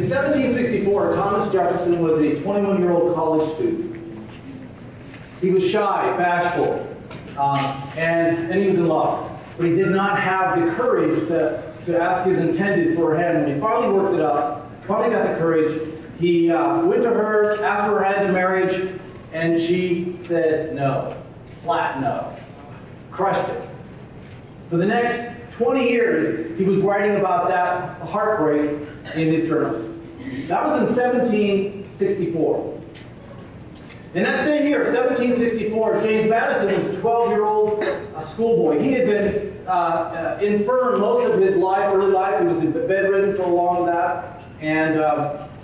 In 1764, Thomas Jefferson was a 21-year-old college student. He was shy, bashful, and he was in love. But he did not have the courage to ask his intended for her hand. When he finally worked it up, finally got the courage, he went to her, asked for her hand in marriage, and she said no. Flat no. Crushed it. For the next 20 years, he was writing about that heartbreak in his journals. That was in 1764. In that same year, 1764, James Madison was a 12-year-old schoolboy. He had been infirm most of his life, early life. He was bedridden for a long that. And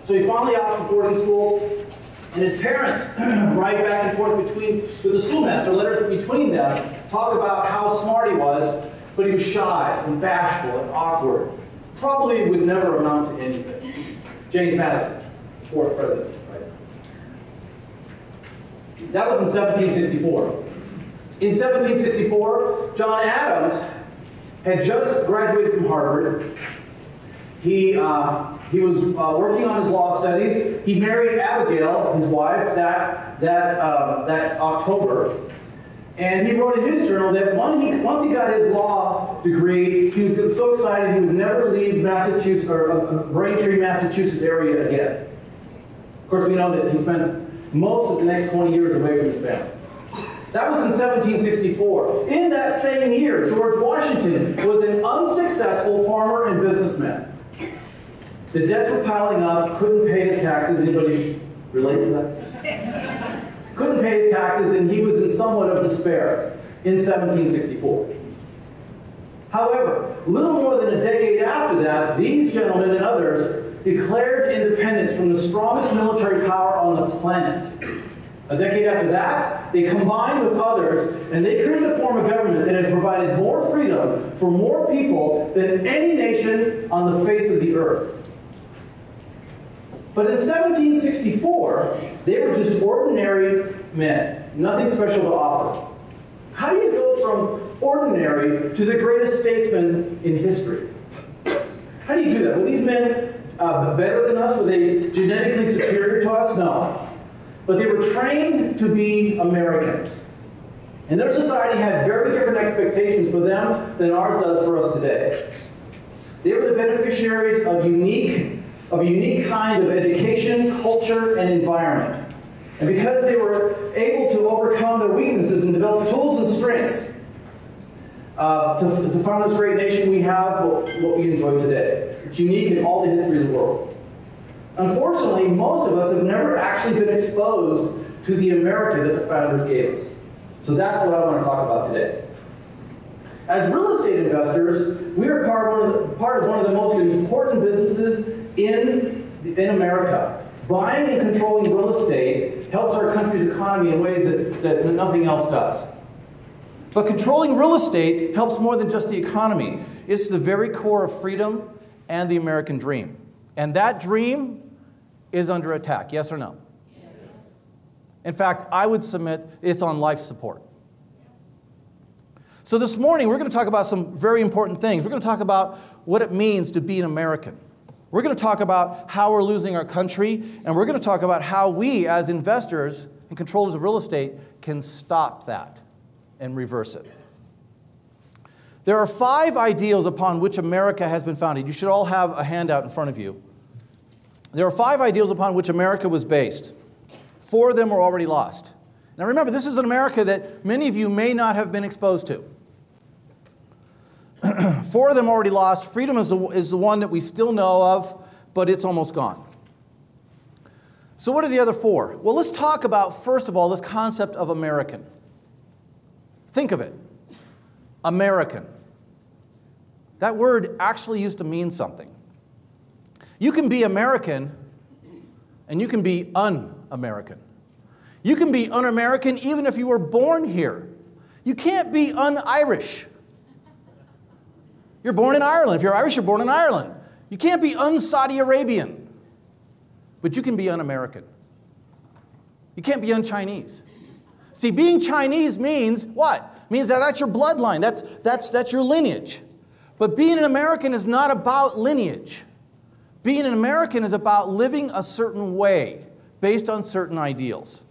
so he finally out of boarding school. And his parents write back and forth with the schoolmaster, letters between them, talk about how smart he was, but he was shy and bashful and awkward. Probably would never amount to anything. James Madison, fourth president, right? That was in 1764. In 1764, John Adams had just graduated from Harvard. He was working on his law studies. He married Abigail, his wife, that October. And he wrote in his journal that once he got his law degree, he was so excited he would never leave Massachusetts or Braintree, Massachusetts area again. Of course, we know that he spent most of the next 20 years away from his family. That was in 1764. In that same year, George Washington was an unsuccessful farmer and businessman. The debts were piling up, couldn't pay his taxes. Anybody relate to that? Couldn't pay his taxes, and he was in somewhat of despair in 1764. However, little more than a decade after that, these gentlemen and others declared independence from the strongest military power on the planet. A decade after that, they combined with others, and they created a form of government that has provided more freedom for more people than any nation on the face of the earth. But in 1764, they were just ordinary men, nothing special to offer. How do you go from ordinary to the greatest statesman in history? How do you do that? Were these men better than us? Were they genetically superior to us? No. But they were trained to be Americans. And their society had very different expectations for them than ours does for us today. They were the beneficiaries of a unique kind of education, culture, and environment. And because they were able to overcome their weaknesses and develop tools and strengths to found this great nation we have, what we enjoy today. It's unique in all the history of the world. Unfortunately, most of us have never actually been exposed to the America that the founders gave us. So that's what I want to talk about today. As real estate investors, we are part of one of the most important businesses in America. Buying and controlling real estate helps our country's economy in ways that nothing else does. But controlling real estate helps more than just the economy. It's the very core of freedom and the American dream. And that dream is under attack, yes or no? Yes. In fact, I would submit it's on life support. So this morning, we're going to talk about some very important things. We're going to talk about what it means to be an American. We're going to talk about how we're losing our country, and we're going to talk about how we, as investors and controllers of real estate, can stop that and reverse it. There are 5 ideals upon which America has been founded. You should all have a handout in front of you. There are 5 ideals upon which America was based. 4 of them were already lost. Now remember, this is an America that many of you may not have been exposed to. 4 of them already lost. Freedom is the one that we still know of, but it's almost gone. So what are the other 4? Well, let's talk about, first of all, this concept of American. Think of it. American. That word actually used to mean something. You can be American, and you can be un-American. You can be un-American even if you were born here. You can't be un-Irish. You're born in Ireland. If you're Irish, you're born in Ireland. You can't be un-Saudi Arabian, but you can be un-American. You can't be un-Chinese. See, being Chinese means what? It means that that's your bloodline. That's your lineage. But being an American is not about lineage. Being an American is about living a certain way based on certain ideals.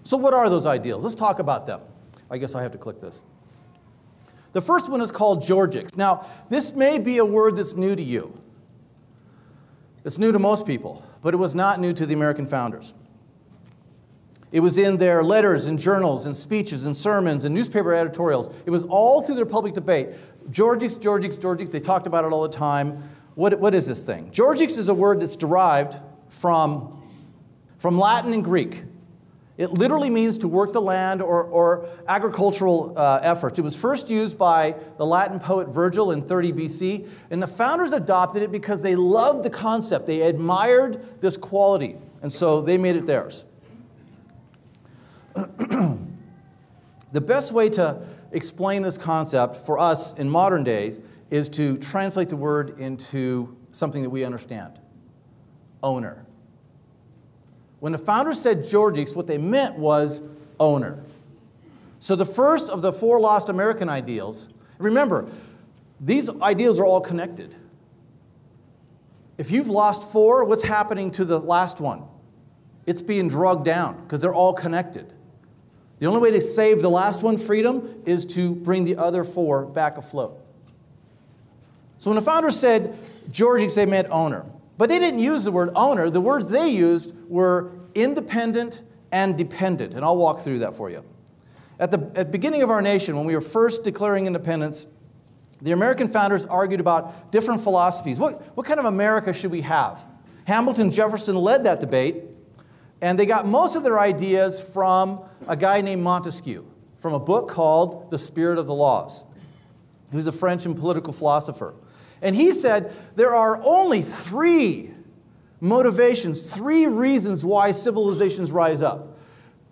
So what are those ideals? Let's talk about them. I guess I have to click this. The first one is called GEORGICS. Now, this may be a word that's new to you. It's new to most people, but it was not new to the American founders. It was in their letters and journals and speeches and sermons and newspaper editorials. It was all through their public debate. GEORGICS, GEORGICS, GEORGICS. They talked about it all the time. What is this thing? GEORGICS is a word that's derived from Latin and Greek. It literally means to work the land or agricultural efforts. It was first used by the Latin poet Virgil in 30 BC, and the founders adopted it because they loved the concept. They admired this quality, and so they made it theirs. The best way to explain this concept for us in modern days is to translate the word into something that we understand. Owner. When the founders said GEORGICS, what they meant was owner. So the first of the 4 lost American ideals, remember, these ideals are all connected. If you've lost 4, what's happening to the last one? It's being drugged down because they're all connected. The only way to save the last one, freedom, is to bring the other 4 back afloat. So when the founders said GEORGICS, they meant owner. But they didn't use the word owner. The words they used were independent and dependent. And I'll walk through that for you. At the beginning of our nation, when we were first declaring independence, the American founders argued about different philosophies. What kind of America should we have? Hamilton and Jefferson led that debate. And they got most of their ideas from a guy named Montesquieu, from a book called The Spirit of the Laws. He was a French and political philosopher. And he said there are only 3 motivations, 3 reasons why civilizations rise up.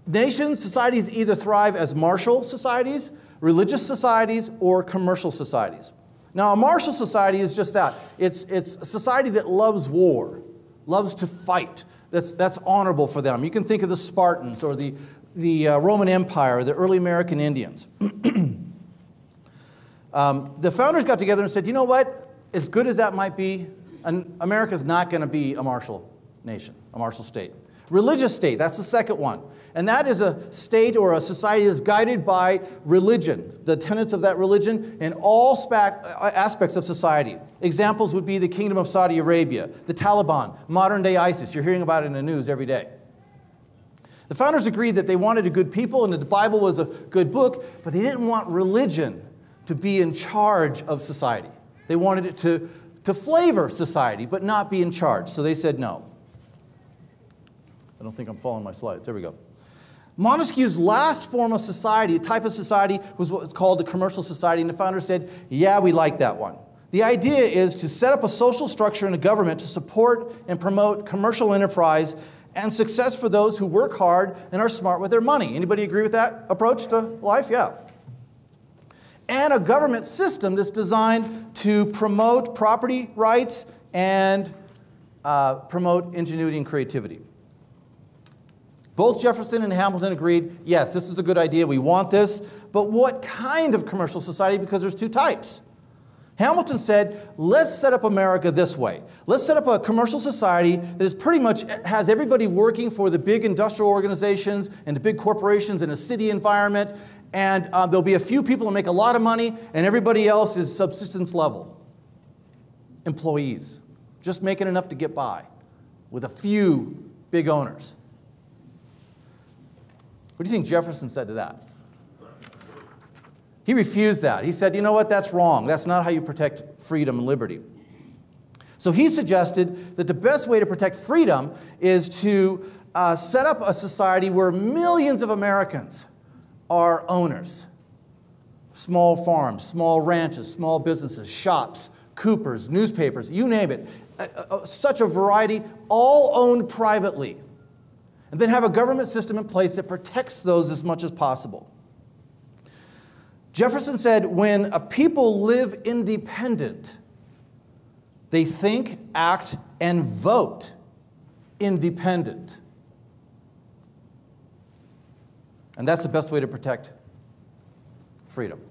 Nations, societies either thrive as martial societies, religious societies, or commercial societies. Now, a martial society is just that. It's a society that loves war, loves to fight. That's honorable for them. You can think of the Spartans or the Roman Empire, the early American Indians. The founders got together and said, you know what? As good as that might be, America's not going to be a martial nation, a martial state. Religious state, that's the second one. And that is a state or a society that's guided by religion, the tenets of that religion, in all aspects of society. Examples would be the Kingdom of Saudi Arabia, the Taliban, modern-day ISIS. You're hearing about it in the news every day. The founders agreed that they wanted a good people and that the Bible was a good book, but they didn't want religion to be in charge of society. They wanted it to flavor society, but not be in charge. So they said no. I don't think I'm following my slides. There we go. Montesquieu's last form of society, a type of society, was what was called the commercial society, and the founders said, yeah, we like that one. The idea is to set up a social structure in a government to support and promote commercial enterprise and success for those who work hard and are smart with their money. Anybody agree with that approach to life? Yeah. And a government system that's designed to promote property rights and promote ingenuity and creativity. Both Jefferson and Hamilton agreed, yes, this is a good idea, we want this, but what kind of commercial society? Because there's 2 types. Hamilton said, let's set up America this way. Let's set up a commercial society that is pretty much has everybody working for the big industrial organizations and the big corporations in a city environment, and there'll be a few people who make a lot of money, and everybody else is subsistence level. Employees, just making enough to get by, with a few big owners. What do you think Jefferson said to that? He refused that. He said, you know what, that's wrong. That's not how you protect freedom and liberty. So he suggested that the best way to protect freedom is to set up a society where millions of Americans are owners. Small farms, small ranches, small businesses, shops, coopers, newspapers, you name it. Such a variety, all owned privately. And then have a government system in place that protects those as much as possible. Jefferson said, when a people live independent, they think, act, and vote independent. And that's the best way to protect freedom.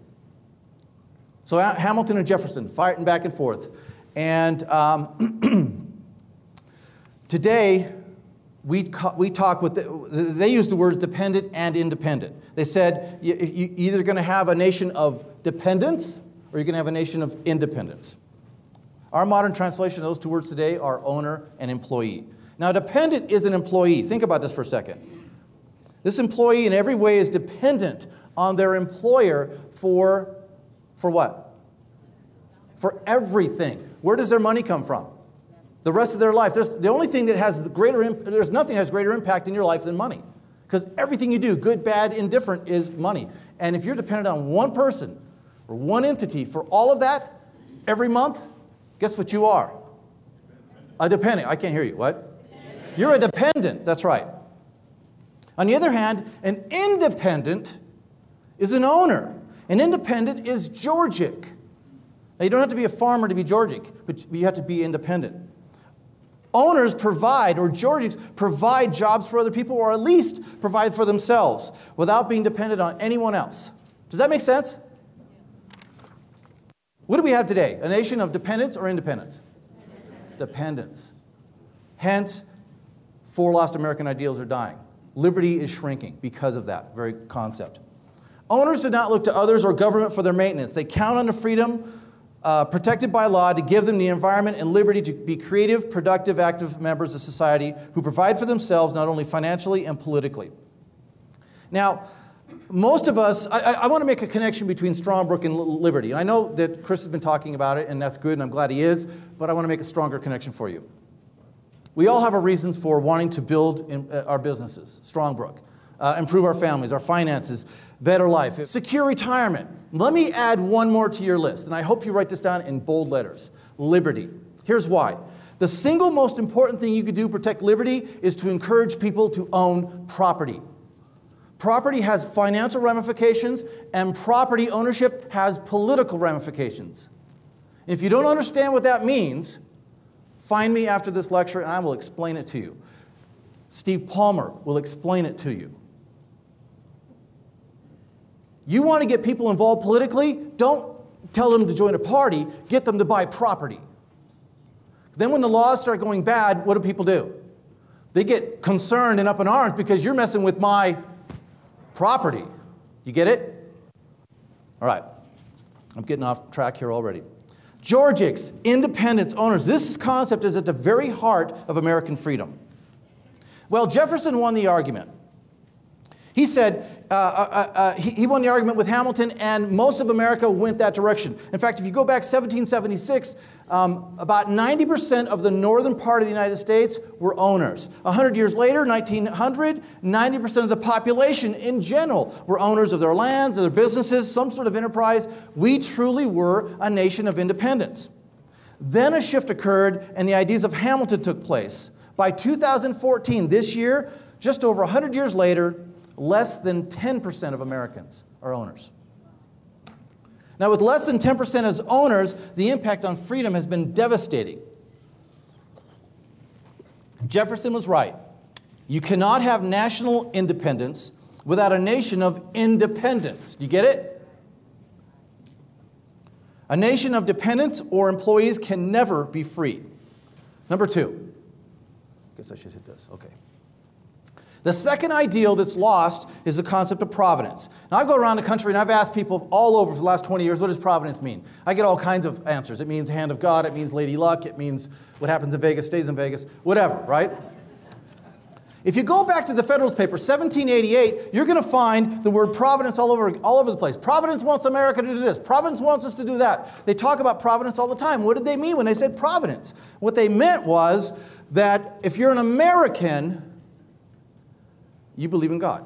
So Hamilton and Jefferson fighting back and forth. And today, we talk with, they use the words dependent and independent. They said you're either going to have a nation of dependence or you're going to have a nation of independence. Our modern translation of those two words today are owner and employee. Now, dependent is an employee. Think about this for a second. This employee in every way is dependent on their employer for what? For everything. Where does their money come from? The rest of their life. There's nothing that has greater impact in your life than money. Because everything you do, good, bad, indifferent, is money. And if you're dependent on one person or one entity for all of that every month, guess what you are? A dependent. I can't hear you. What? You're a dependent. That's right. On the other hand, an independent is an owner. An independent is Georgic. Now, you don't have to be a farmer to be Georgic, but you have to be independent. Owners provide, or Georgics provide jobs for other people, or at least provide for themselves without being dependent on anyone else. Does that make sense? What do we have today? A nation of dependence or independence? Dependence. Hence, 4 lost American ideals are dying. Liberty is shrinking because of that very concept. Owners do not look to others or government for their maintenance. They count on the freedom protected by law to give them the environment and liberty to be creative, productive, active members of society who provide for themselves not only financially and politically. Now, most of us, I want to make a connection between Strongbrook and liberty. And I know that Chris has been talking about it, and that's good, and I'm glad he is, but I want to make a stronger connection for you. We all have our reasons for wanting to build our businesses, Strongbrook, improve our families, our finances, better life, secure retirement. Let me add one more to your list, and I hope you write this down in bold letters. Liberty. Here's why. The single most important thing you could do to protect liberty is to encourage people to own property. Property has financial ramifications, and property ownership has political ramifications. If you don't understand what that means, find me after this lecture and I will explain it to you. Steve Palmer will explain it to you. You want to get people involved politically? Don't tell them to join a party. Get them to buy property. Then when the laws start going bad, what do people do? They get concerned and up in arms because you're messing with my property. You get it? All right. I'm getting off track here already. GEORGICS, independence, owners. This concept is at the very heart of American freedom. Well, Jefferson won the argument. He said, he won the argument with Hamilton, and most of America went that direction. In fact, if you go back 1776, about 90% of the northern part of the United States were owners. 100 years later, 1900, 90% of the population in general were owners of their lands, of their businesses, some sort of enterprise. We truly were a nation of independence. Then a shift occurred, and the ideas of Hamilton took place. By 2014, this year, just over 100 years later, less than 10% of Americans are owners. Now, with less than 10% as owners, the impact on freedom has been devastating. Jefferson was right. You cannot have national independence without a nation of independence. Do you get it? A nation of dependents or employees can never be free. Number 2. I guess I should hit this. Okay. The second ideal that's lost is the concept of providence. Now, I go around the country and I've asked people all over for the last 20 years, what does providence mean? I get all kinds of answers. It means hand of God, it means Lady Luck, it means what happens in Vegas stays in Vegas, whatever, right? If you go back to the Federalist Papers, 1788, you're going to find the word providence all over the place. Providence wants America to do this. Providence wants us to do that. They talk about providence all the time. What did they mean when they said providence? What they meant was that if you're an American, you believe in God.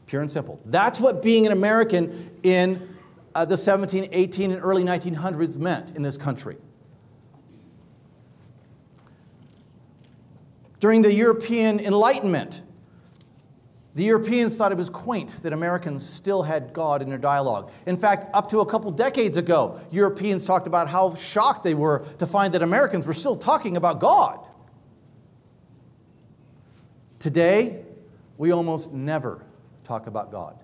Pure and simple. That's what being an American in the 17, 18, and early 1900s meant in this country. During the European Enlightenment, the Europeans thought it was quaint that Americans still had God in their dialogue. In fact, up to a couple decades ago, Europeans talked about how shocked they were to find that Americans were still talking about God. Today, we almost never talk about God.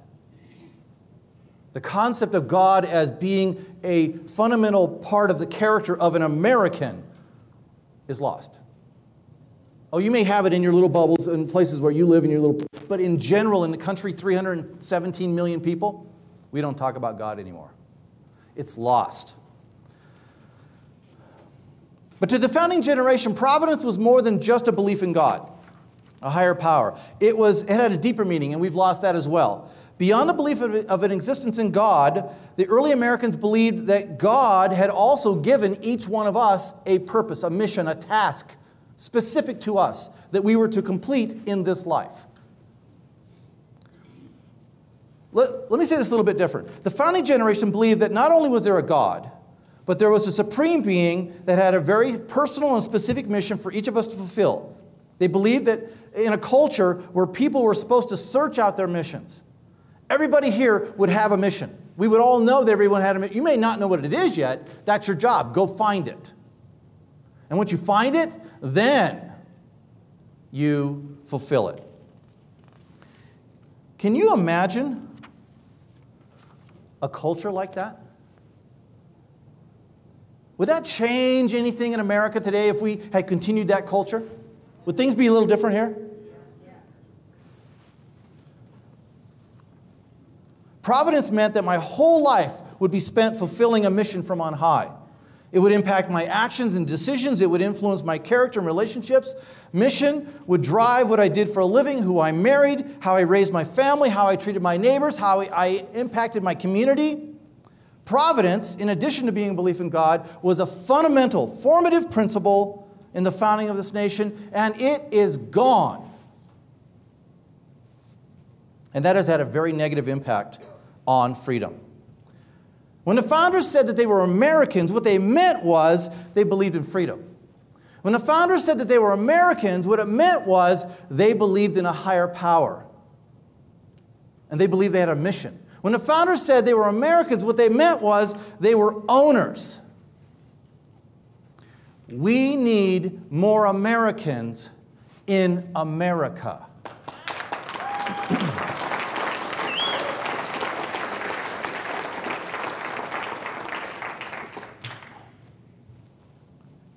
The concept of God as being a fundamental part of the character of an American is lost. Oh, you may have it in your little bubbles in places where you live in your little... But in general, in the country, 317 million people, we don't talk about God anymore. It's lost. But to the founding generation, providence was more than just a belief in God, a higher power. It had a deeper meaning, and we've lost that as well. Beyond the belief of an existence in God, the early Americans believed that God had also given each one of us a purpose, a mission, a task specific to us that we were to complete in this life. Let me say this a little bit different. The founding generation believed that not only was there a God, but there was a supreme being that had a very personal and specific mission for each of us to fulfill. They believed that in a culture where people were supposed to search out their missions, everybody here would have a mission. We would all know that everyone had a mission. You may not know what it is yet. That's your job. Go find it. And once you find it, then you fulfill it. Can you imagine a culture like that? Would that change anything in America today if we had continued that culture? Would things be a little different here? Providence meant that my whole life would be spent fulfilling a mission from on high. It would impact my actions and decisions. It would influence my character and relationships. Mission would drive what I did for a living, who I married, how I raised my family, how I treated my neighbors, how I impacted my community. Providence, in addition to being a belief in God, was a fundamental, formative principle in the founding of this nation, and it is gone. And that has had a very negative impact on freedom. When the founders said that they were Americans, what they meant was they believed in freedom. When the founders said that they were Americans, what it meant was they believed in a higher power. And they believed they had a mission. When the founders said they were Americans, what they meant was they were owners. We need more Americans in America.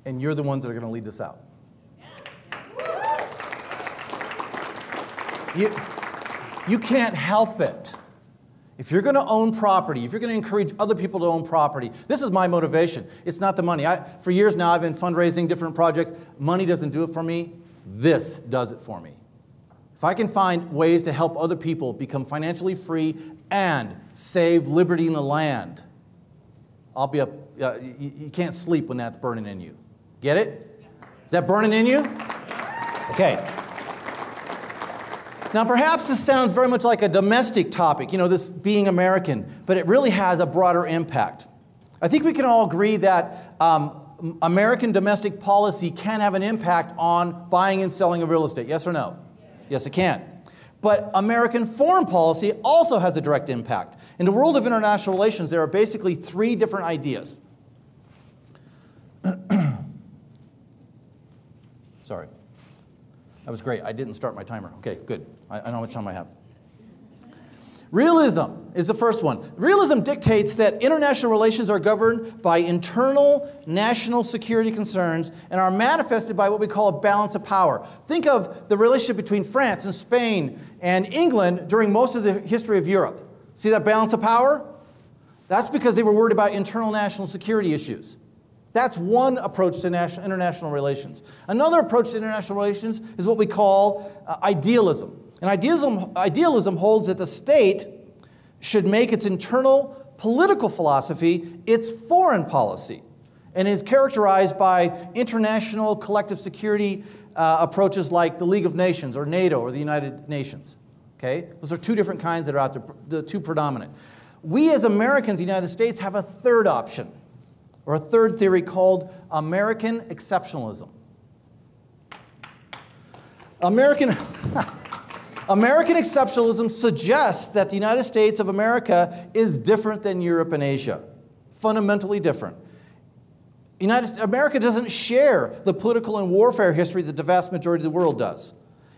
And you're the ones that are going to lead this out. You can't help it. If you're going to own property, if you're going to encourage other people to own property, this is my motivation. It's not the money. For years now, I've been fundraising different projects. Money doesn't do it for me. This does it for me. If I can find ways to help other people become financially free and save liberty in the land, I'll be up. You can't sleep when that's burning in you. Get it? Is that burning in you? Okay. Now, perhaps this sounds very much like a domestic topic, this being American, but it really has a broader impact. I think we can all agree that American domestic policy can have an impact on buying and selling of real estate. Yes or no? Yes, it can. But American foreign policy also has a direct impact. In the world of international relations, there are basically three different ideas. Sorry. That was great. I didn't start my timer. Okay, good. I know how much time I have. Realism is the first one. Realism dictates that international relations are governed by internal national security concerns and are manifested by what we call a balance of power. Think of the relationship between France and Spain and England during most of the history of Europe. See that balance of power? That's because they were worried about internal national security issues. That's one approach to international relations. Another approach to international relations is what we call idealism. And idealism holds that the state should make its internal political philosophy its foreign policy, and is characterized by international collective security approaches like the League of Nations or NATO or the United Nations. Okay? Those are two different kinds that are out there, the two predominant. We as Americans, the United States, have a third option, or a third theory called American exceptionalism. American exceptionalism suggests that the United States of America is different than Europe and Asia, fundamentally different. America doesn't share the political and warfare history that the vast majority of the world does.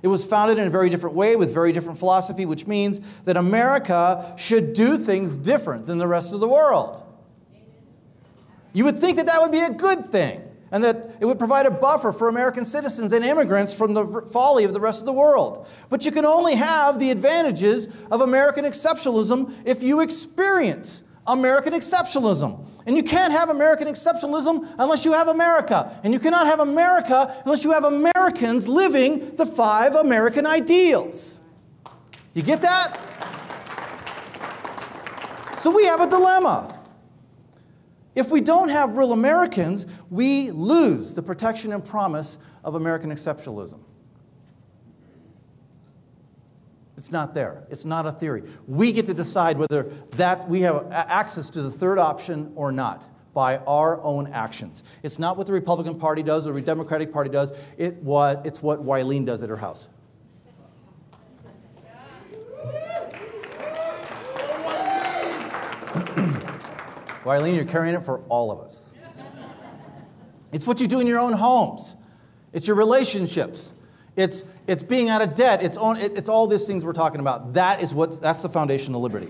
It was founded in a very different way with very different philosophy, which means that America should do things different than the rest of the world. You would think that that would be a good thing, and that it would provide a buffer for American citizens and immigrants from the folly of the rest of the world. But you can only have the advantages of American exceptionalism if you experience American exceptionalism. And you can't have American exceptionalism unless you have America. And you cannot have America unless you have Americans living the 5 American ideals. You get that? So we have a dilemma. If we don't have real Americans, we lose the protection and promise of American exceptionalism. It's not there. It's not a theory. We get to decide whether that we have access to the third option or not by our own actions. It's not what the Republican Party does or the Democratic Party does. It's what Wileen does at her house. Wileen, you're carrying it for all of us. It's what you do in your own homes. It's your relationships. It's being out of debt. It's all these things we're talking about. That's the foundation of liberty.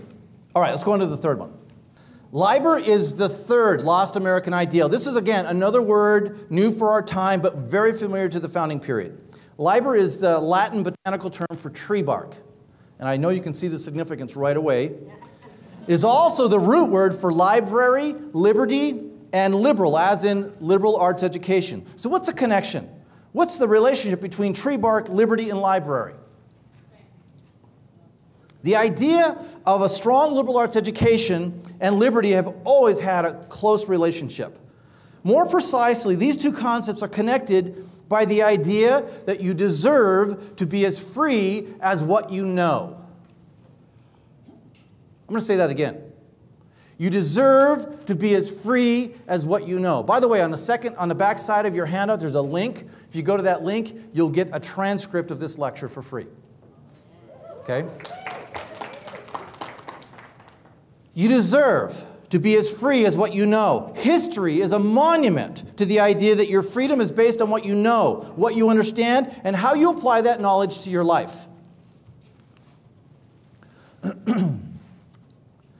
All right, let's go on to the third one. Liber is the third lost American ideal. This is, again, another word new for our time, but very familiar to the founding period. Liber is the Latin botanical term for tree bark. And I know you can see the significance right away. It is also the root word for library, liberty, and liberal, as in liberal arts education. So what's the connection? What's the relationship between tree bark, liberty, and library? The idea of a strong liberal arts education and liberty have always had a close relationship. More precisely, these two concepts are connected by the idea that you deserve to be as free as what you know. I'm going to say that again. You deserve to be as free as what you know. By the way, on the back side of your handout, there's a link. If you go to that link, you'll get a transcript of this lecture for free. Okay? You deserve to be as free as what you know. History is a monument to the idea that your freedom is based on what you know, what you understand, and how you apply that knowledge to your life.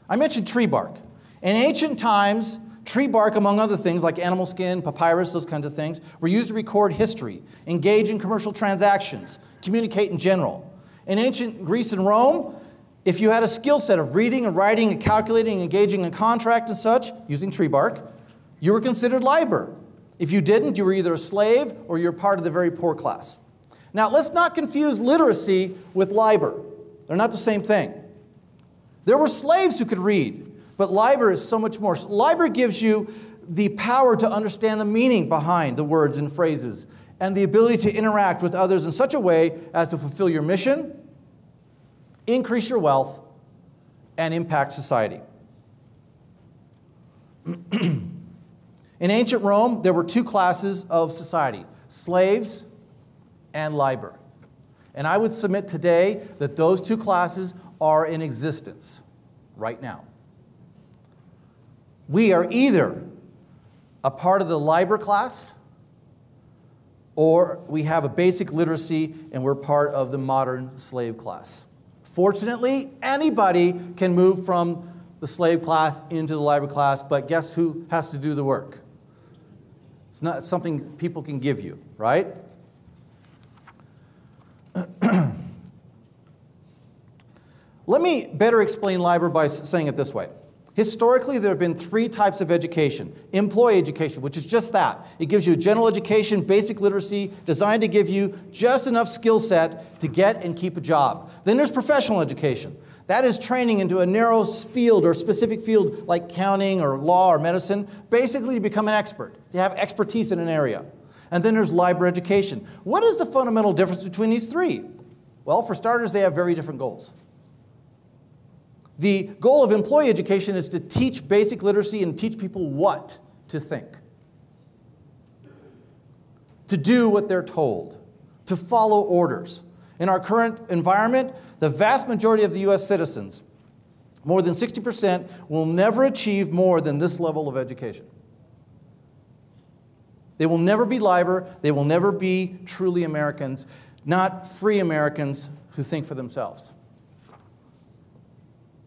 I mentioned tree bark. In ancient times, tree bark, among other things like animal skin, papyrus, those kinds of things, were used to record history, engage in commercial transactions, communicate in general. In ancient Greece and Rome, if you had a skill set of reading and writing and calculating and engaging in contract and such, using tree bark, you were considered liber. If you didn't, you were either a slave or you're part of the very poor class. Now, let's not confuse literacy with liber. They're not the same thing. There were slaves who could read. But liber is so much more. Liber gives you the power to understand the meaning behind the words and phrases and the ability to interact with others in such a way as to fulfill your mission, increase your wealth, and impact society. In ancient Rome, there were two classes of society, slaves and liber. And I would submit today that those two classes are in existence right now. We are either a part of the liber class, or we have a basic literacy and we're part of the modern slave class. Fortunately, anybody can move from the slave class into the liber class, but guess who has to do the work? It's not something people can give you, right? Let me better explain liber by saying it this way. Historically, there have been three types of education. Employee education, which is just that. It gives you a general education, basic literacy, designed to give you just enough skill set to get and keep a job. Then there's professional education. That is training into a narrow field or specific field like counting or law or medicine, basically to become an expert, to have expertise in an area. And then there's liber education. What is the fundamental difference between these three? Well, for starters, they have very different goals. The goal of employee education is to teach basic literacy and teach people what to think, to do what they're told, to follow orders. In our current environment, the vast majority of the U.S. citizens, more than 60%, will never achieve more than this level of education. They will never be liber. They will never be truly Americans. not free Americans who think for themselves.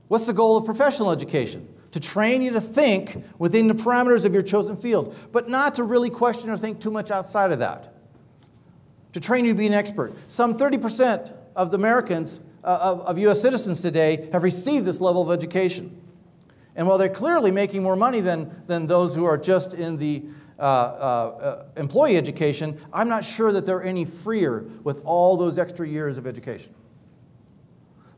What's the goal of professional education? To train you to think within the parameters of your chosen field, but not to really question or think too much outside of that. To train you to be an expert. Some 30% of the Americans, of U.S. citizens today, have received this level of education. And while they're clearly making more money than those who are just in the employee education, I'm not sure that they're any freer with all those extra years of education.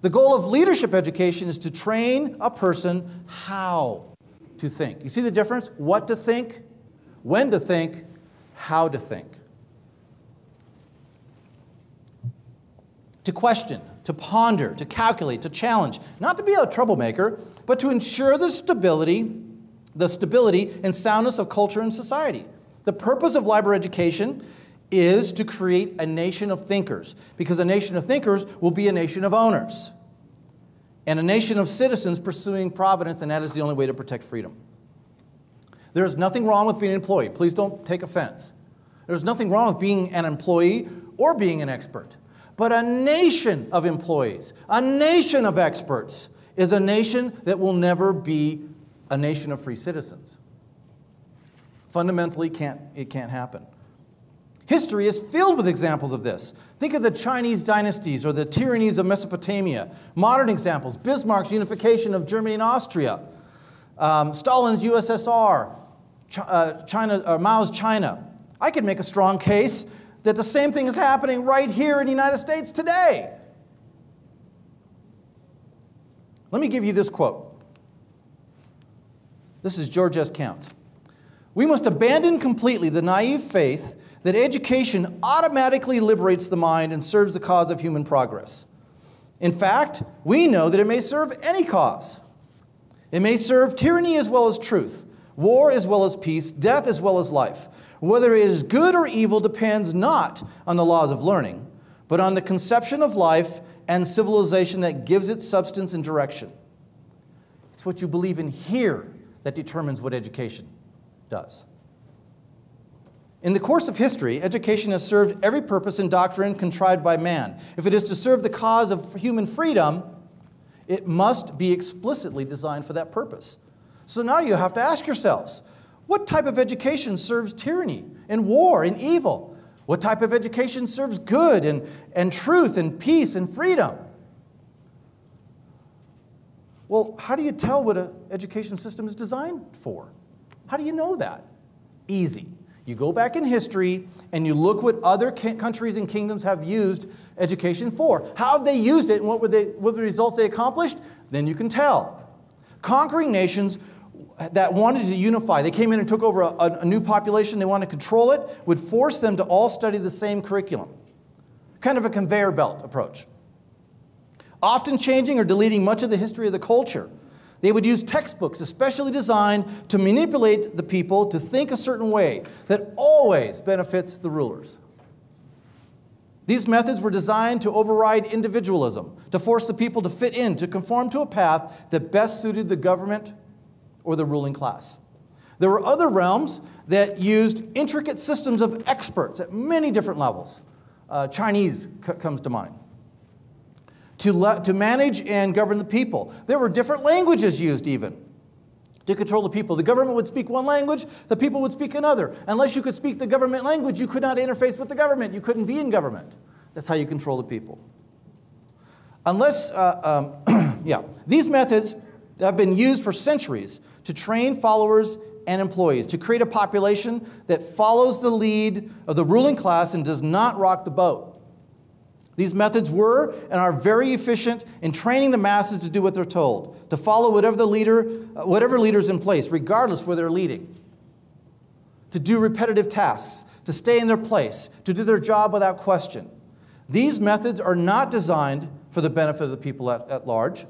The goal of leadership education is to train a person how to think. You see the difference? What to think, when to think, how to think. To question, to ponder, to calculate, to challenge. Not to be a troublemaker, but to ensure the stability and soundness of culture and society. The purpose of library education is to create a nation of thinkers, because a nation of thinkers will be a nation of owners, and a nation of citizens pursuing providence, and that is the only way to protect freedom. There's nothing wrong with being an employee. Please don't take offense. There's nothing wrong with being an employee or being an expert. But a nation of employees, a nation of experts, is a nation that will never be a nation of free citizens. Fundamentally, it can't happen. History is filled with examples of this. Think of the Chinese dynasties or the tyrannies of Mesopotamia. Modern examples, Bismarck's unification of Germany and Austria, Stalin's USSR, Mao's China. I could make a strong case that the same thing is happening right here in the United States today. Let me give you this quote. This is George S. Counts. "We must abandon completely the naive faith that education automatically liberates the mind and serves the cause of human progress. In fact, we know that it may serve any cause. It may serve tyranny as well as truth, war as well as peace, death as well as life. Whether it is good or evil depends not on the laws of learning, but on the conception of life and civilization that gives it substance and direction." It's what you believe in here that determines what education does. In the course of history, education has served every purpose and doctrine contrived by man. If it is to serve the cause of human freedom, it must be explicitly designed for that purpose. So now you have to ask yourselves, what type of education serves tyranny and war and evil? What type of education serves good and truth and peace and freedom? Well, how do you tell what an education system is designed for? How do you know that? Easy. You go back in history and you look what other countries and kingdoms have used education for. How have they used it and what were the results they accomplished? Then you can tell. Conquering nations that wanted to unify, they came in and took over a new population, they wanted to control it, would force them to all study the same curriculum. Kind of a conveyor belt approach. Often changing or deleting much of the history of the culture. They would use textbooks especially designed to manipulate the people to think a certain way that always benefits the rulers. These methods were designed to override individualism, to force the people to fit in, to conform to a path that best suited the government or the ruling class. There were other realms that used intricate systems of experts at many different levels. Chinese comes to mind. To manage and govern the people. There were different languages used even to control the people. The government would speak one language, the people would speak another. Unless you could speak the government language, you could not interface with the government. You couldn't be in government. That's how you control the people. These methods have been used for centuries to train followers and employees, to create a population that follows the lead of the ruling class and does not rock the boat. These methods were and are very efficient in training the masses to do what they're told, to follow whatever leader's in place, regardless where they're leading, to do repetitive tasks, to stay in their place, to do their job without question. These methods are not designed for the benefit of the people at large.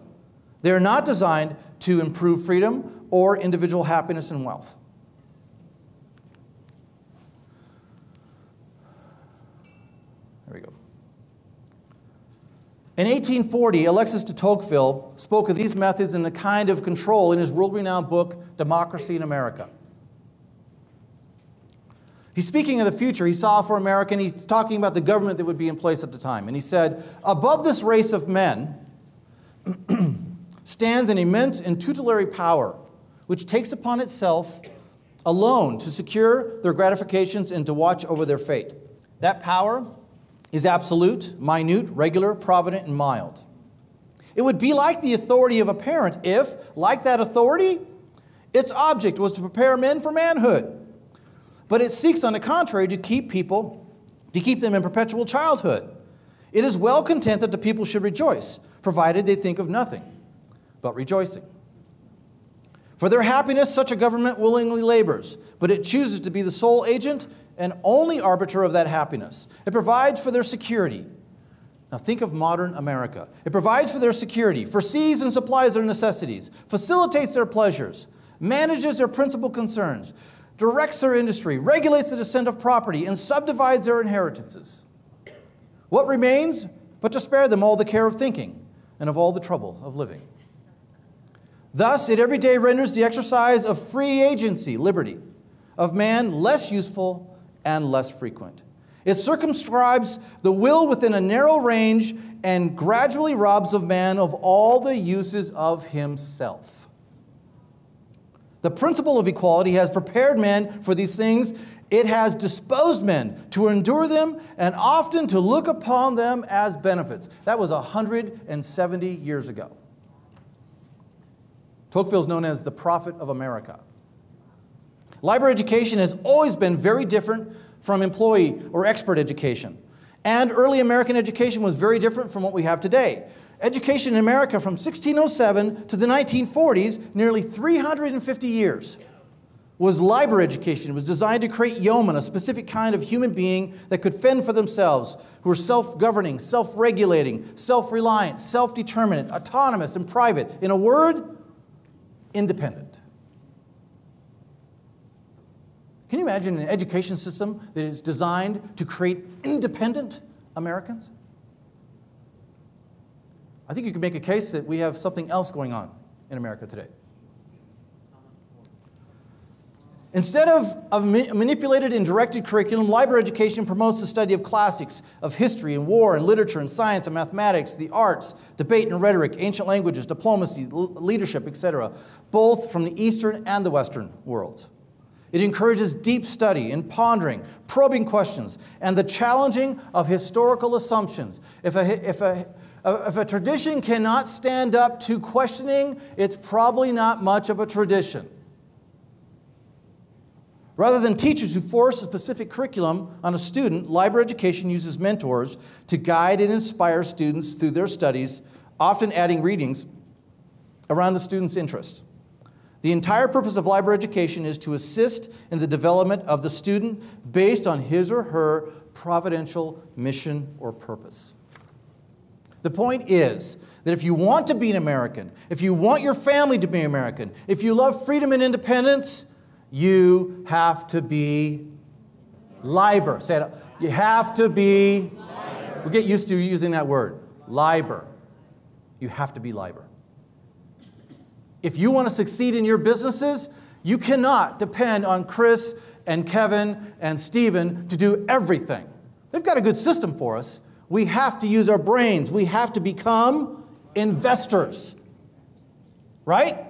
They are not designed to improve freedom or individual happiness and wealth. There we go. In 1840, Alexis de Tocqueville spoke of these methods and the kind of control in his world-renowned book, Democracy in America. He's speaking of the future he saw for America, and he's talking about the government that would be in place at the time. And he said, above this race of men stands an immense and tutelary power, which takes upon itself alone to secure their gratifications and to watch over their fate. That power is absolute, minute, regular, provident, and mild. It would be like the authority of a parent if, like that authority, its object was to prepare men for manhood. But it seeks, on the contrary, to keep them in perpetual childhood. It is well content that the people should rejoice, provided they think of nothing but rejoicing. For their happiness, such a government willingly labors, but it chooses to be the sole agent and only arbiter of that happiness. It provides for their security. Now think of modern America. It provides for their security, foresees and supplies their necessities, facilitates their pleasures, manages their principal concerns, directs their industry, regulates the descent of property, and subdivides their inheritances. What remains but to spare them all the care of thinking and of all the trouble of living? Thus, it every day renders the exercise of free agency, liberty, of man less useful and less frequent. It circumscribes the will within a narrow range and gradually robs of man of all the uses of himself. The principle of equality has prepared men for these things. It has disposed men to endure them and often to look upon them as benefits. That was 170 years ago. Tocqueville is known as the prophet of America. Library education has always been very different from employee or expert education. And early American education was very different from what we have today. Education in America from 1607 to the 1940s, nearly 350 years, was library education. It was designed to create yeomen, a specific kind of human being that could fend for themselves, who were self-governing, self-regulating, self-reliant, self-determinate, autonomous, and private. In a word, independent. Can you imagine an education system that is designed to create independent Americans? I think you could make a case that we have something else going on in America today. Instead of a manipulated and directed curriculum, library education promotes the study of classics, of history and war and literature and science and mathematics, the arts, debate and rhetoric, ancient languages, diplomacy, leadership, etc., both from the Eastern and the Western worlds. It encourages deep study and pondering, probing questions, and the challenging of historical assumptions. If a tradition cannot stand up to questioning, it's probably not much of a tradition. Rather than teachers who force a specific curriculum on a student, library education uses mentors to guide and inspire students through their studies, often adding readings around the student's interests. The entire purpose of library education is to assist in the development of the student based on his or her providential mission or purpose. The point is that if you want to be an American, if you want your family to be American, if you love freedom and independence, you have to be liber. Say it. You have to be, we get used to using that word, liber. You have to be liber. If you want to succeed in your businesses, you cannot depend on Chris and Kevin and Stephen to do everything. They've got a good system for us. We have to use our brains. We have to become investors. Right?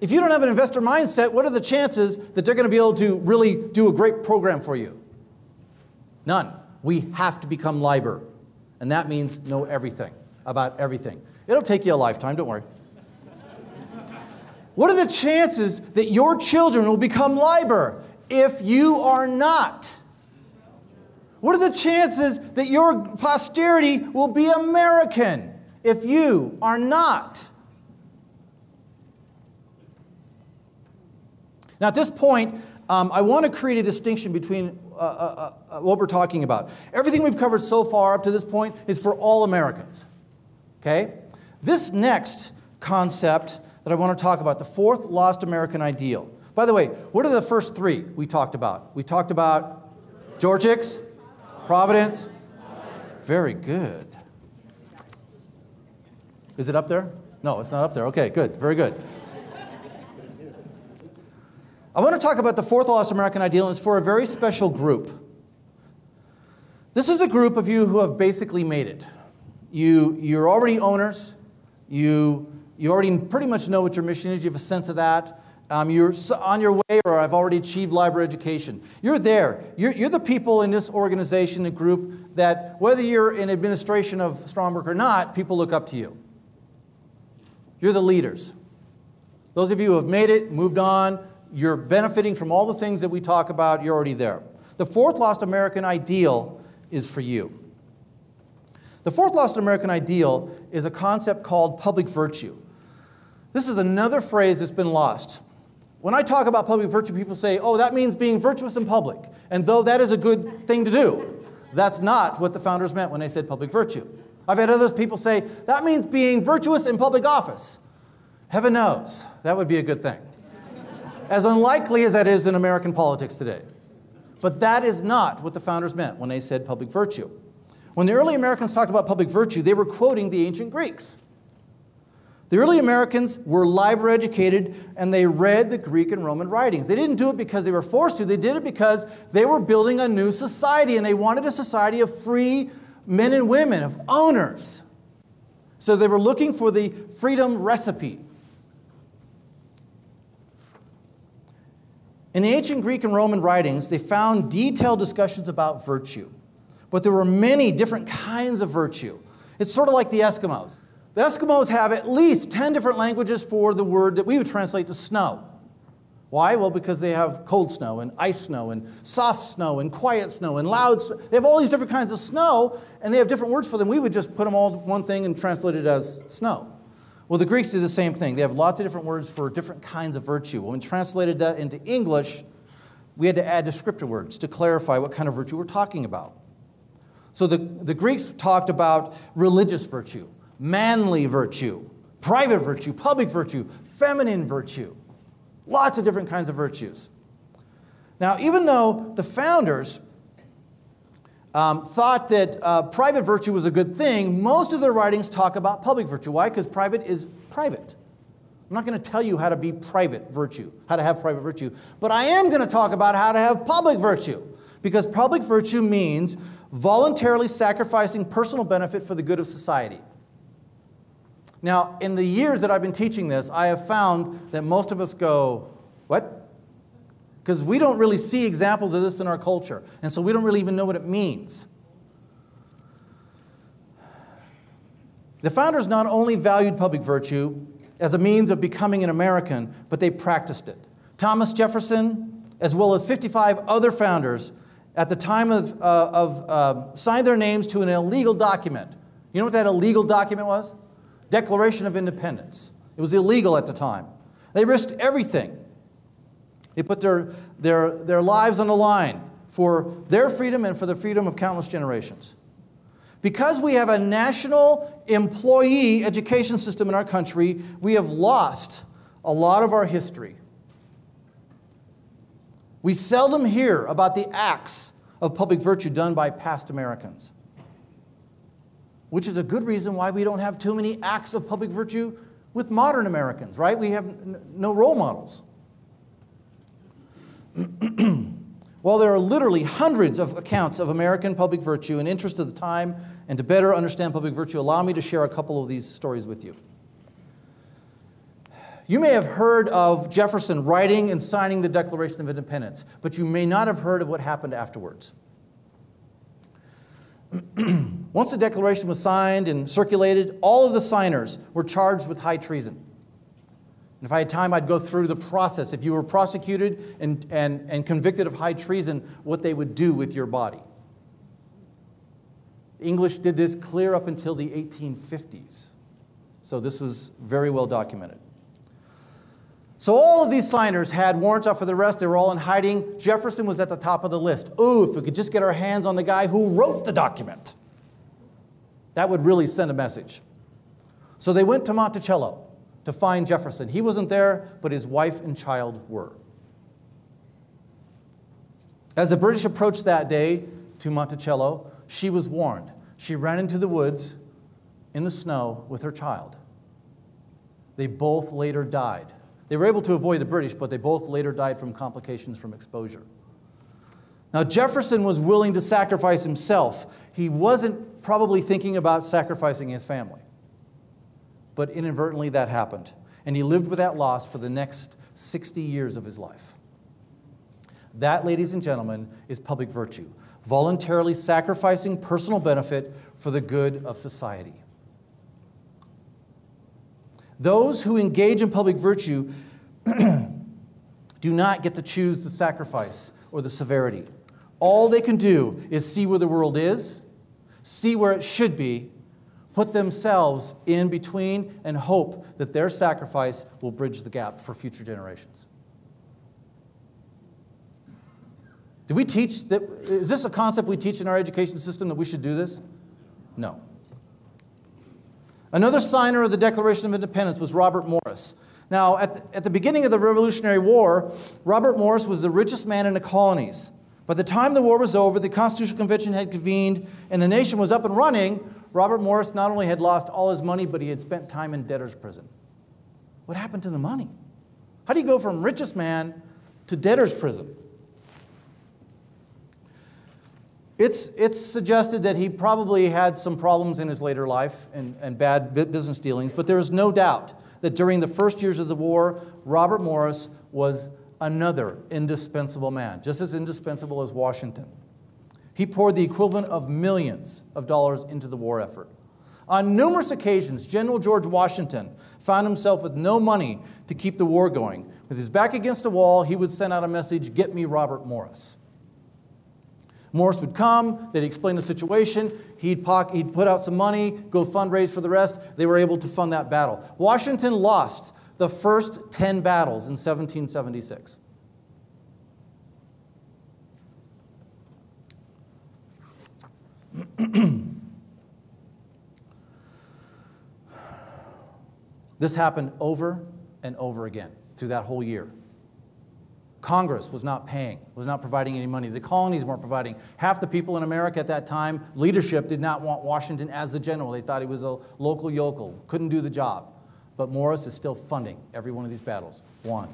If you don't have an investor mindset, what are the chances that they're going to be able to really do a great program for you? None. We have to become liber. And that means know everything about everything. It'll take you a lifetime, don't worry. What are the chances that your children will become liber if you are not? What are the chances that your posterity will be American if you are not? Now, at this point, I want to create a distinction between what we're talking about. Everything we've covered so far up to this point is for all Americans. Okay? This next concept that I want to talk about, the fourth lost American ideal. By the way, what are the first three we talked about? We talked about GEORGICS, Providence. Very good. Is it up there? No, it's not up there. Okay, good. Very good. I want to talk about the fourth lost American ideal, and it's for a very special group. This is the group of you who have basically made it. You're already owners. You already pretty much know what your mission is. You have a sense of that. You're on your way, or I've already achieved library education. You're there. You're the people in this organization and group that, whether you're in administration of Strongbrook or not, people look up to you. You're the leaders. Those of you who have made it, moved on, you're benefiting from all the things that we talk about, you're already there. The fourth lost American ideal is for you. The fourth lost American ideal is a concept called public virtue. This is another phrase that's been lost. When I talk about public virtue, people say, oh, that means being virtuous in public. And though that is a good thing to do, that's not what the founders meant when they said public virtue. I've had other people say, that means being virtuous in public office. Heaven knows, that would be a good thing. As unlikely as that is in American politics today. But that is not what the founders meant when they said public virtue. When the early Americans talked about public virtue, they were quoting the ancient Greeks. The early Americans were library educated, and they read the Greek and Roman writings. They didn't do it because they were forced to. They did it because they were building a new society, and they wanted a society of free men and women, of owners. So they were looking for the freedom recipe. In the ancient Greek and Roman writings, they found detailed discussions about virtue. But there were many different kinds of virtue. It's sort of like the Eskimos. The Eskimos have at least 10 different languages for the word that we would translate to snow. Why? Well, because they have cold snow and ice snow and soft snow and quiet snow and loud snow. They have all these different kinds of snow, and they have different words for them. We would just put them all in one thing and translate it as snow. Well, the Greeks did the same thing. They have lots of different words for different kinds of virtue. When we translated that into English, we had to add descriptive words to clarify what kind of virtue we're talking about. So the Greeks talked about religious virtue, manly virtue, private virtue, public virtue, feminine virtue. Lots of different kinds of virtues. Now, even though the founders thought that private virtue was a good thing, most of their writings talk about public virtue. Why? Because private is private. I'm not going to tell you how to be private virtue, how to have private virtue, but I am going to talk about how to have public virtue, because public virtue means voluntarily sacrificing personal benefit for the good of society. Now, in the years that I've been teaching this, I have found that most of us go, what? Because we don't really see examples of this in our culture, and so we don't really even know what it means. The founders not only valued public virtue as a means of becoming an American, but they practiced it. Thomas Jefferson, as well as 55 other founders, at the time signed their names to an illegal document. You know what that illegal document was? Declaration of Independence. It was illegal at the time. They risked everything. They put their lives on the line for their freedom and for the freedom of countless generations. Because we have a national employee education system in our country, we have lost a lot of our history. We seldom hear about the acts of public virtue done by past Americans, which is a good reason why we don't have too many acts of public virtue with modern Americans, right? We have no role models. While there are literally hundreds of accounts of American public virtue, in interest of the time and to better understand public virtue, allow me to share a couple of these stories with you. You may have heard of Jefferson writing and signing the Declaration of Independence, but you may not have heard of what happened afterwards. Once the Declaration was signed and circulated, all of the signers were charged with high treason. And if I had time, I'd go through the process. If you were prosecuted and convicted of high treason, what they would do with your body. The English did this clear up until the 1850s. So this was very well documented. So all of these signers had warrants out for the arrest. They were all in hiding. Jefferson was at the top of the list. Ooh, if we could just get our hands on the guy who wrote the document. That would really send a message. So they went to Monticello to find Jefferson. He wasn't there, but his wife and child were. As the British approached that day to Monticello, she was warned. She ran into the woods in the snow with her child. They both later died They were able to avoid the British, but they both later died from complications from exposure. Now, Jefferson was willing to sacrifice himself. He wasn't probably thinking about sacrificing his family. But inadvertently that happened. And he lived with that loss for the next 60 years of his life. That, ladies and gentlemen, is public virtue. Voluntarily sacrificing personal benefit for the good of society. Those who engage in public virtue do not get to choose the sacrifice or the severity. All they can do is see where the world is, see where it should be, put themselves in between, and hope that their sacrifice will bridge the gap for future generations. Do we teach that? Is this a concept we teach in our education system, that we should do this? No. Another signer of the Declaration of Independence was Robert Morris. Now, at the beginning of the Revolutionary War, Robert Morris was the richest man in the colonies. By the time the war was over, the Constitutional Convention had convened, and the nation was up and running, Robert Morris not only had lost all his money, but he had spent time in debtor's prison. What happened to the money? How do you go from richest man to debtor's prison? It's suggested that he probably had some problems in his later life and bad business dealings, but there is no doubt that during the first years of the war, Robert Morris was another indispensable man, just as indispensable as Washington. He poured the equivalent of millions of dollars into the war effort. On numerous occasions, General George Washington found himself with no money to keep the war going. With his back against a wall, he would send out a message, "Get me Robert Morris." Morris would come, they'd explain the situation, he'd put out some money, go fundraise for the rest. They were able to fund that battle. Washington lost the first 10 battles in 1776. This happened over and over again through that whole year. Congress was not paying, was not providing any money. The colonies weren't providing. Half the people in America at that time, leadership did not want Washington as the general. They thought he was a local yokel, couldn't do the job. But Morris is still funding every one of these battles. 1,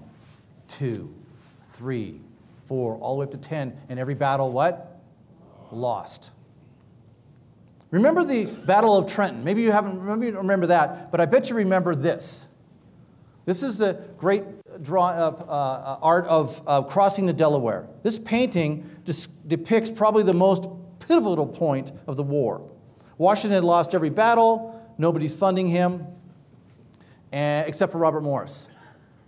2, 3, 4, all the way up to 10. And every battle, what? Lost. Remember the Battle of Trenton. Maybe you remember that, but I bet you remember this. This is the great art of crossing the Delaware. This painting depicts probably the most pivotal point of the war. Washington had lost every battle. Nobody's funding him, except for Robert Morris.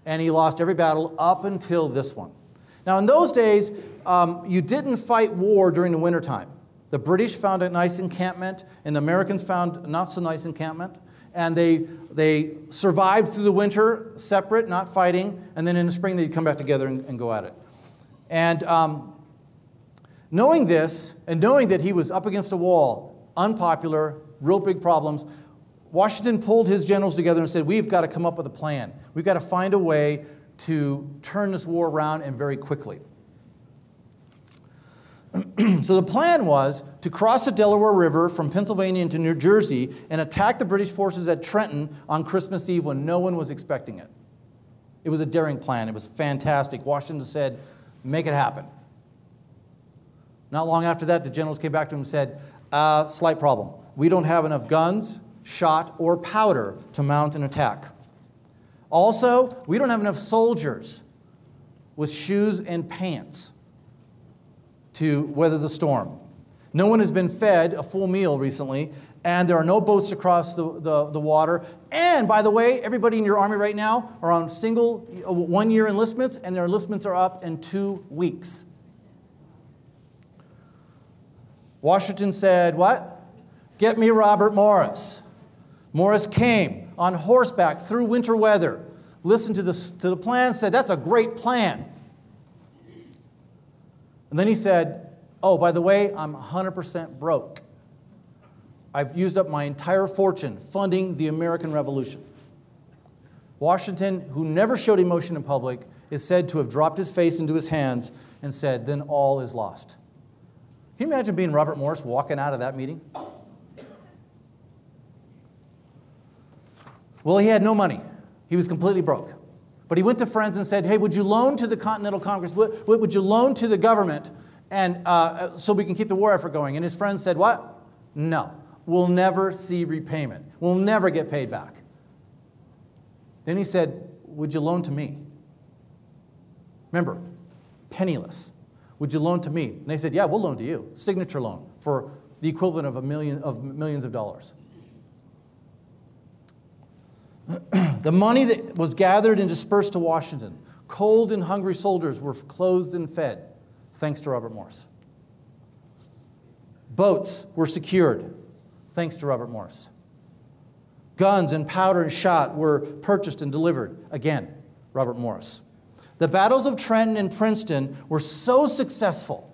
And he lost every battle up until this one. Now, in those days, you didn't fight war during the wintertime. The British found a nice encampment, and the Americans found a not so nice encampment. And they survived through the winter, separate, not fighting, and then in the spring they'd come back together and go at it. And knowing this, and knowing that he was up against a wall, unpopular, real big problems, Washington pulled his generals together and said, we've got to come up with a plan. We've got to find a way to turn this war around, and very quickly. So the plan was to cross the Delaware River from Pennsylvania into New Jersey and attack the British forces at Trenton on Christmas Eve when no one was expecting it. It was a daring plan. It was fantastic. Washington said, make it happen. Not long after that, the generals came back to him and said, slight problem. We don't have enough guns, shot, or powder to mount an attack. Also, we don't have enough soldiers with shoes and pants to weather the storm. No one has been fed a full meal recently, and there are no boats to cross the water. And by the way, everybody in your army right now are on single one-year enlistments, and their enlistments are up in 2 weeks. Washington said, what? Get me Robert Morris. Morris came on horseback through winter weather, listened to the plan, said, that's a great plan. And then he said, oh, by the way, I'm 100% broke. I've used up my entire fortune funding the American Revolution. Washington, who never showed emotion in public, is said to have dropped his face into his hands and said, then all is lost. Can you imagine being Robert Morris walking out of that meeting? Well, he had no money. He was completely broke. But he went to friends and said, hey, would you loan to the Continental Congress? Would you loan to the government and so we can keep the war effort going? And his friends said, what? No. We'll never see repayment. We'll never get paid back. Then he said, would you loan to me? Remember, penniless. Would you loan to me? And they said, yeah, we'll loan to you. Signature loan for the equivalent of millions of dollars. The money that was gathered and dispersed to Washington, cold and hungry soldiers were clothed and fed, thanks to Robert Morris. Boats were secured, thanks to Robert Morris. Guns and powder and shot were purchased and delivered, again, Robert Morris. The battles of Trenton and Princeton were so successful,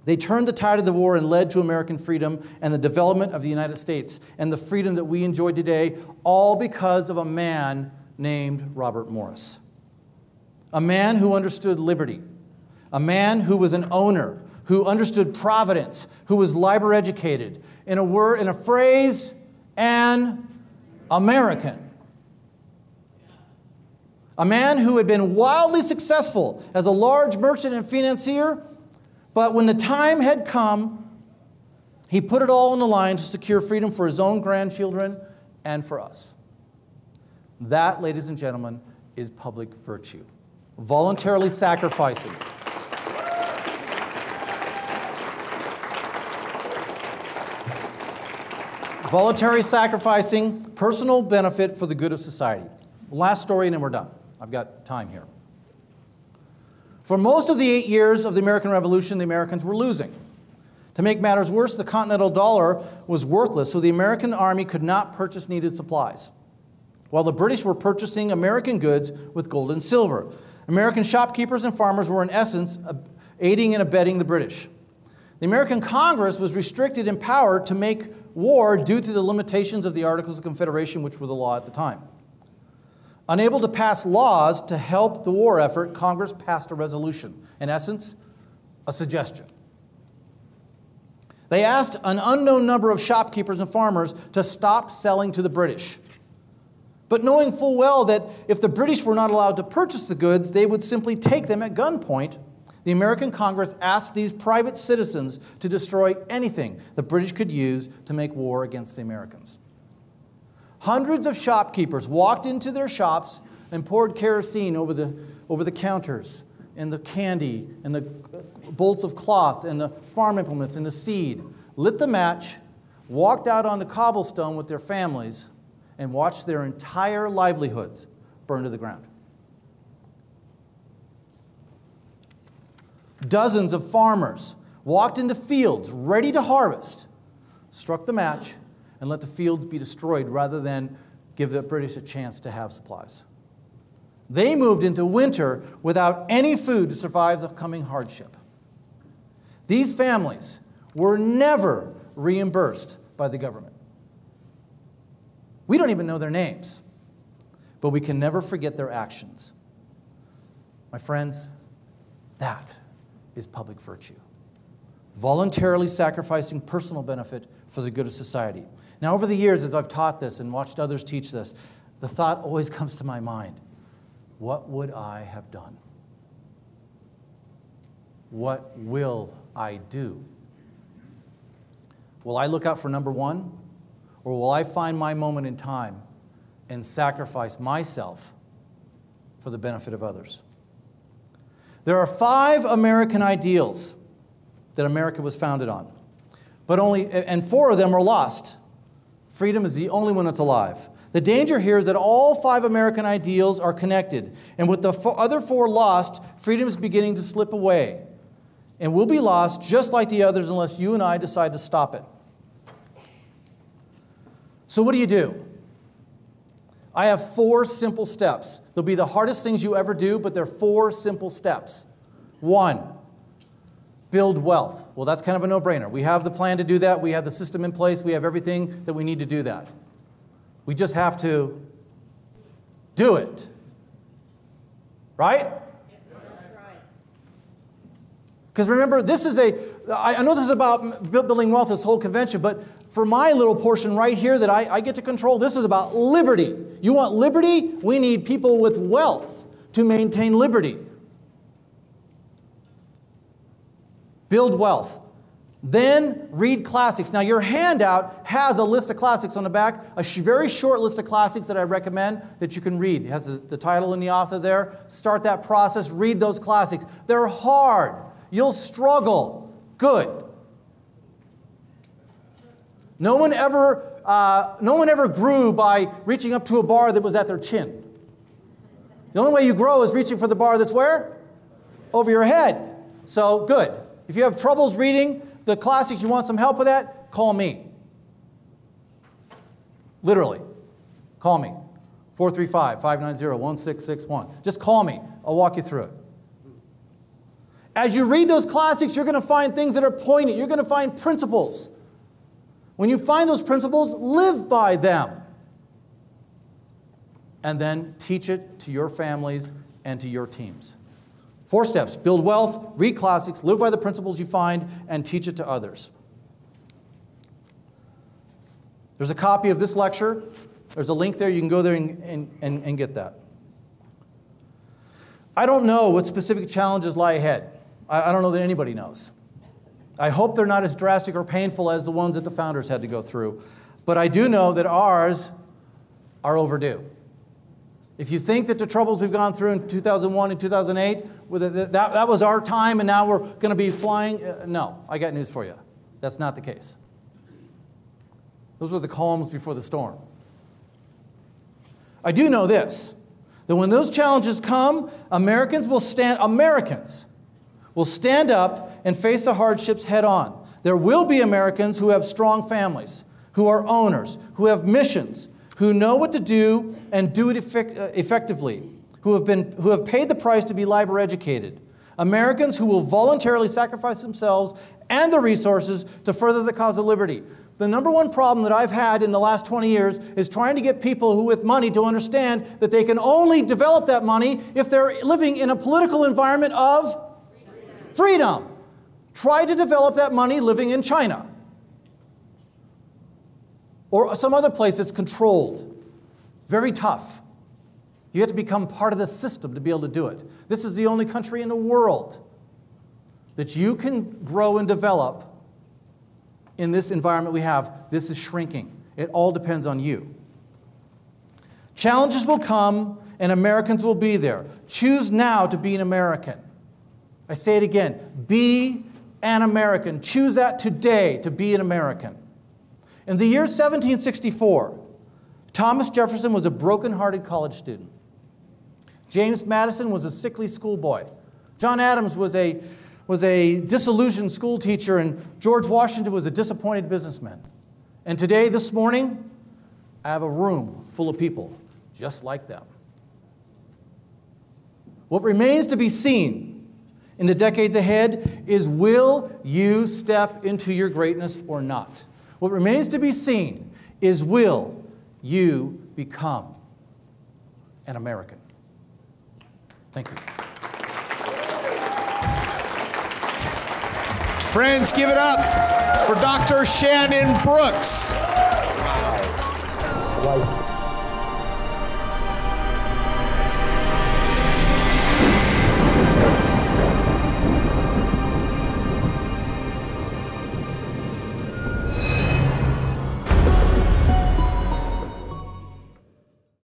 they turned the tide of the war and led to American freedom and the development of the United States and the freedom that we enjoy today, all because of a man named Robert Morris. A man who understood liberty, a man who was an owner, who understood providence, who was library educated, in a phrase, an American. A man who had been wildly successful as a large merchant and financier, but when the time had come, he put it all on the line to secure freedom for his own grandchildren and for us. That, ladies and gentlemen, is public virtue. Voluntarily sacrificing. Voluntary sacrificing, personal benefit for the good of society. Last story and then we're done. I've got time here. For most of the 8 years of the American Revolution, the Americans were losing. To make matters worse, the continental dollar was worthless, so the American army could not purchase needed supplies, while the British were purchasing American goods with gold and silver. American shopkeepers and farmers were, in essence, aiding and abetting the British. The American Congress was restricted in power to make war due to the limitations of the Articles of Confederation, which were the law at the time. Unable to pass laws to help the war effort, Congress passed a resolution. In essence, a suggestion. They asked an unknown number of shopkeepers and farmers to stop selling to the British. But knowing full well that if the British were not allowed to purchase the goods, they would simply take them at gunpoint, the American Congress asked these private citizens to destroy anything the British could use to make war against the Americans. Hundreds of shopkeepers walked into their shops and poured kerosene over the counters and the candy and the bolts of cloth and the farm implements and the seed, lit the match, walked out on the cobblestone with their families, and watched their entire livelihoods burn to the ground. Dozens of farmers walked into fields ready to harvest, struck the match, and let the fields be destroyed rather than give the British a chance to have supplies. They moved into winter without any food to survive the coming hardship. These families were never reimbursed by the government. We don't even know their names, but we can never forget their actions. My friends, that is public virtue. Voluntarily sacrificing personal benefit for the good of society. Now, over the years, as I've taught this and watched others teach this, the thought always comes to my mind, what would I have done? What will I do? Will I look out for number one, or will I find my moment in time and sacrifice myself for the benefit of others? There are 5 American ideals that America was founded on, and 4 of them are lost. Freedom is the only one that's alive. The danger here is that all 5 American ideals are connected, and with the other 4 lost, freedom is beginning to slip away, and will be lost just like the others unless you and I decide to stop it. So what do? I have 4 simple steps. They'll be the hardest things you ever do, but they're 4 simple steps. 1, build wealth. Well, that's kind of a no-brainer. We have the plan to do that. We have the system in place. We have everything that we need to do that. We just have to do it. Right? Because remember, this is I know this is about building wealth, this whole convention, but for my little portion right here that I get to control, this is about liberty. You want liberty? We need people with wealth to maintain liberty. Build wealth. Then read classics. Now your handout has a list of classics on the back, a very short list of classics that I recommend that you can read. It has the title and the author there. Start that process, read those classics. They're hard. You'll struggle. Good. No one ever grew by reaching up to a bar that was at their chin. The only way you grow is reaching for the bar that's where? Over your head. So good. If you have troubles reading the classics, you want some help with that, call me. Literally. Call me. 435-590-1661. Just call me. I'll walk you through it. As you read those classics, you're going to find things that are poignant. You're going to find principles. When you find those principles, live by them. And then teach it to your families and to your teams. 4 steps: build wealth, read classics, live by the principles you find, and teach it to others. There's a copy of this lecture. There's a link there. You can go there and get that. I don't know what specific challenges lie ahead. I don't know that anybody knows. I hope they're not as drastic or painful as the ones that the founders had to go through. But I do know that ours are overdue. If you think that the troubles we've gone through in 2001 and 2008, that was our time and now we're going to be flying, no, I got news for you. That's not the case. Those were the calms before the storm. I do know this, that when those challenges come, Americans will stand up and face the hardships head on. There will be Americans who have strong families, who are owners, who have missions, who know what to do and do it effectively, who have paid the price to be library educated. Americans who will voluntarily sacrifice themselves and their resources to further the cause of liberty. The number one problem that I've had in the last 20 years is trying to get people who with money to understand that they can only develop that money if they're living in a political environment of freedom. Try to develop that money living in China or some other place that's controlled. Very tough. You have to become part of the system to be able to do it. This is the only country in the world that you can grow and develop in this environment we have. This is shrinking. It all depends on you. Challenges will come and Americans will be there. Choose now to be an American. I say it again. Be an American. Choose that today to be an American. In the year 1764, Thomas Jefferson was a broken-hearted college student. James Madison was a sickly schoolboy. John Adams was a disillusioned school teacher, and George Washington was a disappointed businessman. And today, this morning, I have a room full of people just like them. What remains to be seen in the decades ahead is, will you step into your greatness or not? What remains to be seen is, will you become an American? Thank you. Friends, give it up for Dr. Shanon Brooks. Wow.